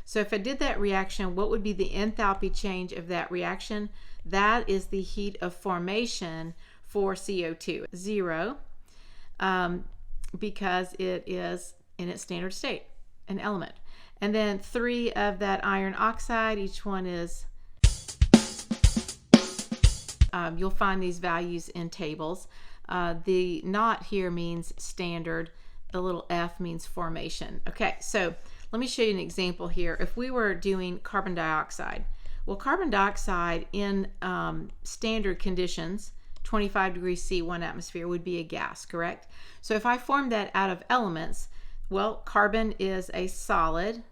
So if I did that reaction, what would be the enthalpy change of that reaction? That is the heat of formation for CO2. 0, because it is in its standard state, an element. And then 3 of that iron oxide, each one is, you'll find these values in tables. The naught here means standard, the little f means formation. Okay, so let me show you an example here. If we were doing carbon dioxide, well, carbon dioxide in standard conditions, 25 degrees C, 1 atmosphere, would be a gas, correct? So if I form that out of elements, well, carbon is a solid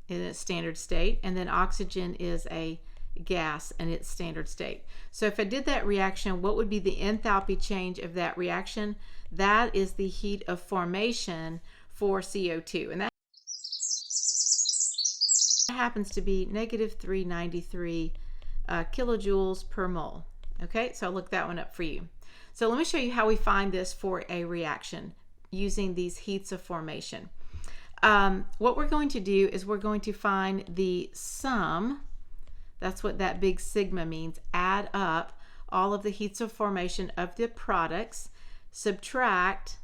in its standard state, and then oxygen is a gas in its standard state. So if I did that reaction, what would be the enthalpy change of that reaction? That is the heat of formation for CO2, and that happens to be negative 393 kilojoules per mole. Okay, so I'll look that one up for you. So let me show you how we find this for a reaction using these heats of formation. What we're going to do is we're going to find the sum. That's what that big sigma means. Add up all of the heats of formation of the products, subtract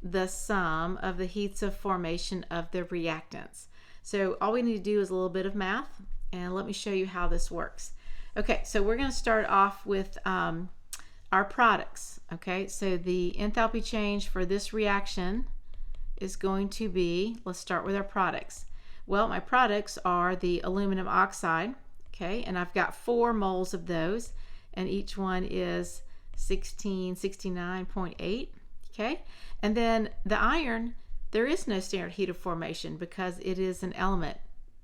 the sum of the heats of formation of the reactants. So all we need to do is a little bit of math, and let me show you how this works. Okay, so we're going to start off with our products. Okay, so the enthalpy change for this reaction is going to be, let's start with our products. Well, my products are the aluminum oxide, okay, and I've got 4 moles of those, and each one is 1669.8, okay, and then the iron, there is no standard heat of formation because it is an element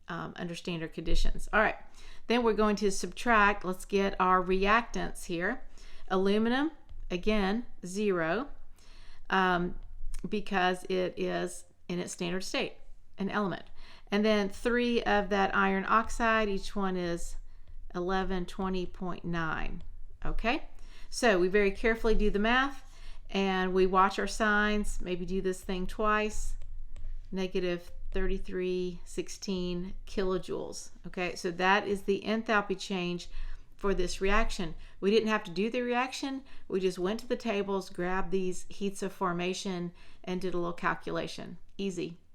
under standard conditions. All right, then we're going to subtract. Let's get our reactants here. Aluminum, again, 0, because it is in its standard state, an element. And then 3 of that iron oxide, each one is 1120.9. Okay, so we very carefully do the math and we watch our signs, maybe do this thing twice. Negative 3316 kilojoules. Okay, so that is the enthalpy change for this reaction. We didn't have to do the reaction, we just went to the tables, grabbed these heats of formation, and did a little calculation. Easy.